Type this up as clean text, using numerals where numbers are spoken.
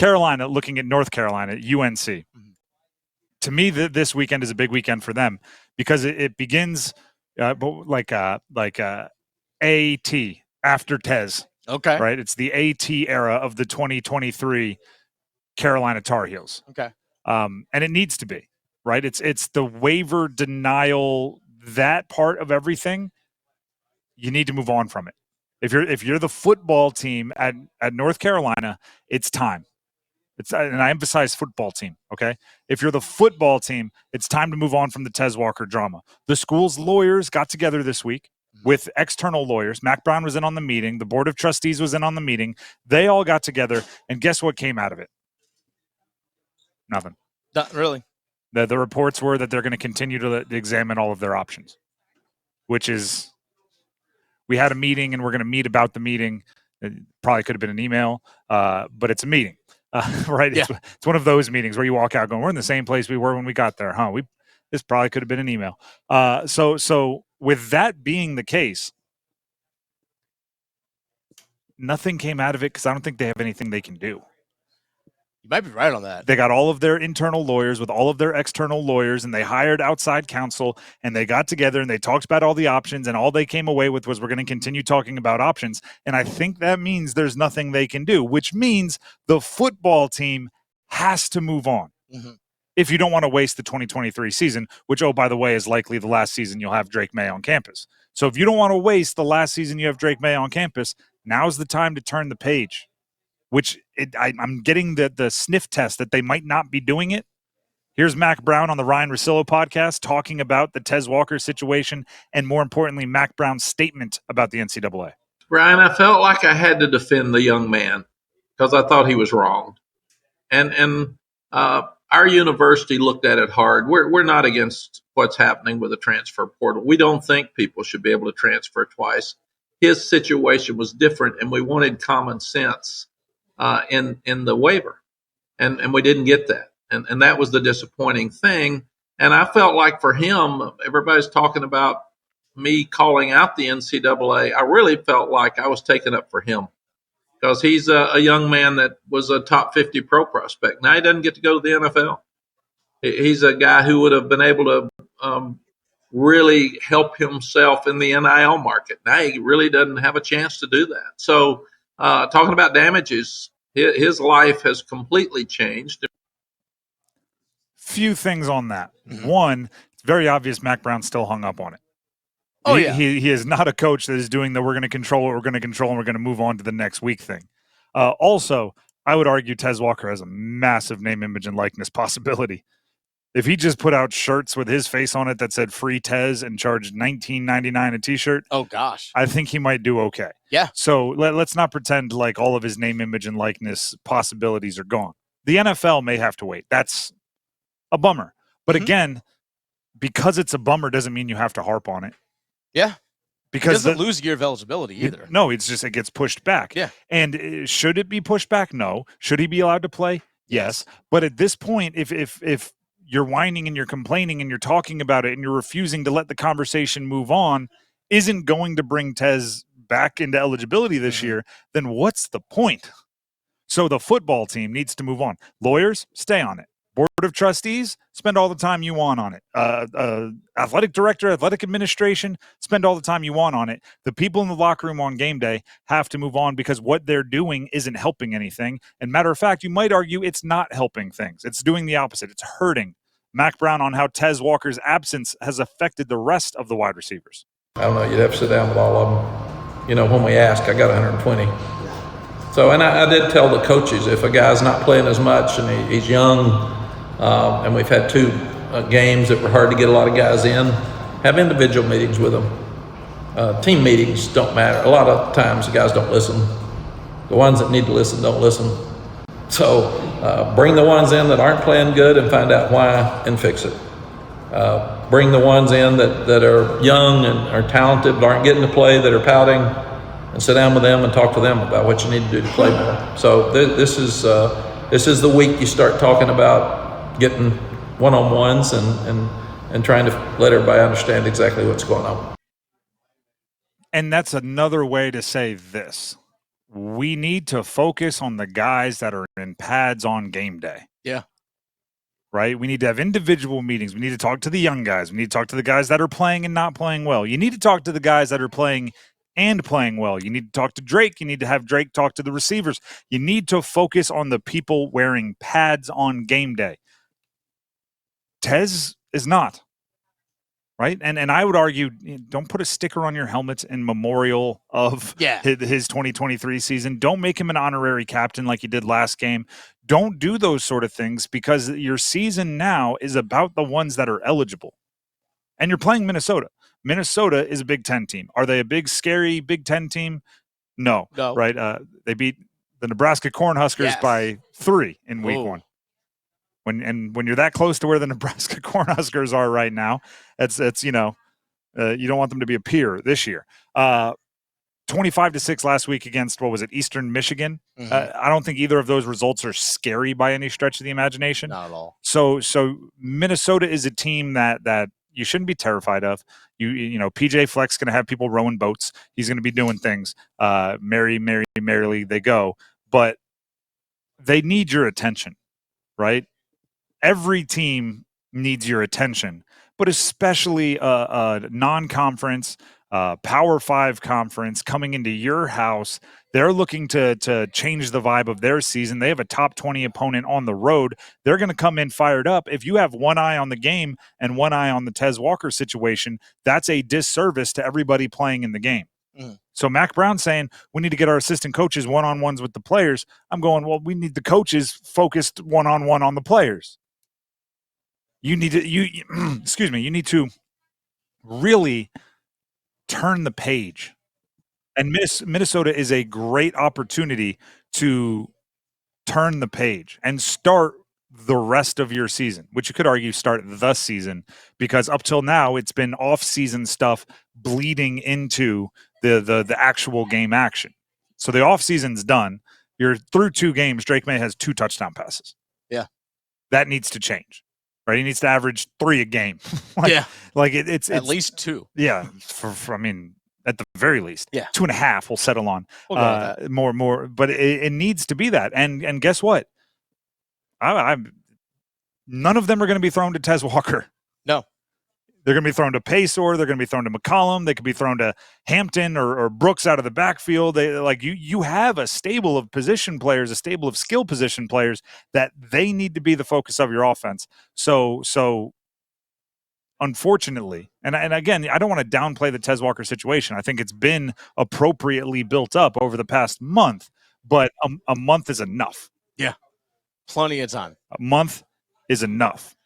Carolina looking at North Carolina, UNC. To me, this weekend is a big weekend for them because it begins like AT after Tez. Okay. Right? It's the AT era of the 2023 Carolina Tar Heels. Okay. And it needs to be, right? It's the waiver denial, that part of everything. You need to move on from it. If you're the football team at North Carolina, it's time. And I emphasize football team, okay? If you're the football team, it's time to move on from the Tez Walker drama. The school's lawyers got together this week with external lawyers. Mac Brown was in on the meeting. The Board of Trustees was in on the meeting. They all got together, and guess what came out of it? Nothing. Not really. The reports were that they're going to continue to examine all of their options, which is, we had a meeting, and we're going to meet about the meeting. It probably could have been an email, but it's a meeting. Right? Yeah. It's one of those meetings where you walk out going, we're in the same place we were when we got there, huh? This probably could have been an email. So with that being the case, nothing came out of it because I don't think they have anything they can do. You might be right on that. They got all of their internal lawyers with all of their external lawyers, and they hired outside counsel, and they got together and they talked about all the options, and all they came away with was, we're going to continue talking about options. And I think that means there's nothing they can do, which means the football team has to move on. Mm-hmm. If you don't want to waste the 2023 season, which, oh, by the way, is likely the last season you'll have Drake May on campus. So if you don't want to waste the last season you have Drake May on campus, now's the time to turn the page. Which I'm getting the sniff test that they might not be doing it. Here's Mac Brown on the Ryan Russillo podcast talking about the Tez Walker situation and, more importantly, Mac Brown's statement about the NCAA. Ryan, I felt like I had to defend the young man because I thought he was wrong. And our university looked at it hard. We're not against what's happening with the transfer portal. We don't think people should be able to transfer twice. His situation was different, and we wanted common sense in the waiver, and we didn't get that, and that was the disappointing thing. And I felt like for him, everybody's talking about me calling out the NCAA. I really felt like I was taking up for him because he's a young man that was a top 50 pro prospect. Now he doesn't get to go to the NFL. He's a guy who would have been able to really help himself in the NIL market. Now he really doesn't have a chance to do that. So talking about damages, his life has completely changed. Few things on that. Mm-hmm. One, it's very obvious Mac Brown still hung up on it. Oh, He is not a coach that is doing the we're going to control what we're going to control and we're going to move on to the next week thing. Also, I would argue Tez Walker has a massive name, image, and likeness possibility. If he just put out shirts with his face on it that said free Tez and charged $19.99 a t-shirt, oh gosh, I think he might do okay. Yeah. So let's not pretend like all of his name, image, and likeness possibilities are gone. The NFL may have to wait. That's a bummer. But again, because it's a bummer doesn't mean you have to harp on it. Yeah. Because it doesn't lose a year of eligibility either. No, it's just it gets pushed back. Yeah. And should it be pushed back? No. Should he be allowed to play? Yes. But at this point, if you're whining and you're complaining and you're talking about it and you're refusing to let the conversation move on, isn't going to bring Tez back into eligibility this year, then what's the point? So the football team needs to move on. Lawyers, stay on it. Board of Trustees, spend all the time you want on it. Athletic director, athletic administration, spend all the time you want on it. The people in the locker room on game day have to move on because what they're doing isn't helping anything. And matter of fact, you might argue it's not helping things. It's doing the opposite. It's hurting. Mac Brown on how Tez Walker's absence has affected the rest of the wide receivers. I don't know. You'd have to sit down with all of them. You know, when we ask, I got 120. So, and I did tell the coaches, if a guy's not playing as much and he's young, and we've had 2 games that were hard to get a lot of guys in, have individual meetings with them. Team meetings don't matter. A lot of times the guys don't listen. The ones that need to listen don't listen. So bring the ones in that aren't playing good and find out why and fix it. Bring the ones in that are young and are talented but aren't getting to play, that are pouting, and sit down with them and talk to them about what you need to do to play more. So this is the week you start talking about getting one-on-ones and trying to let everybody understand exactly what's going on. And that's another way to say this. we need to focus on the guys that are in pads on game day. Yeah. Right? We need to have individual meetings. We need to talk to the young guys. We need to talk to the guys that are playing and not playing well. You need to talk to the guys that are playing and playing well. You need to talk to Drake. You need to have Drake talk to the receivers. You need to focus on the people wearing pads on game day. Tez is not. Right? And I would argue, don't put a sticker on your helmets in memorial of his 2023 season. Don't make him an honorary captain like you did last game. Don't do those sort of things, because your season now is about the ones that are eligible. And you're playing Minnesota. Minnesota is a Big Ten team. Are they a big, scary Big Ten team? No. Right? They beat the Nebraska Cornhuskers by 3 in week 1. When you're that close to where the Nebraska Cornhuskers are right now, it's you don't want them to be a peer this year. 25-6 last week against, what was it, Eastern Michigan. I don't think either of those results are scary by any stretch of the imagination. Not at all. So Minnesota is a team that you shouldn't be terrified of. You know, PJ Fleck's going to have people rowing boats. He's going to be doing things. Merrily they go. But they need your attention, right? Every team needs your attention, but especially a non-conference, Power 5 conference coming into your house. They're looking to change the vibe of their season. They have a top 20 opponent on the road. They're going to come in fired up. If you have one eye on the game and one eye on the Tez Walker situation, that's a disservice to everybody playing in the game. So Mac Brown saying we need to get our assistant coaches one-on-ones with the players. I'm going, well, we need the coaches focused one-on-one on the players. You need to you need to really turn the page. And Minnesota is a great opportunity to turn the page and start the rest of your season, which you could argue start the season, because up till now it's been off-season stuff bleeding into the actual game action. So the off-season's done. You're through 2 games. Drake May has 2 touchdown passes. Yeah. That needs to change. Right, he needs to average 3 a game. It's at least 2. Yeah, I mean, at the very least, 2.5 we'll settle on. More, but it needs to be that. And guess what? None of them are going to be thrown to Tez Walker. No, they're going to be thrown to Paysor. They're going to be thrown to McCollum. They could be thrown to Hampton or Brooks out of the backfield. You have a stable of position players, a stable of skill position players that they need to be the focus of your offense. So unfortunately, and again, I don't want to downplay the Tez Walker situation. I think it's been appropriately built up over the past month, but a month is enough. Yeah, plenty of time. A month is enough.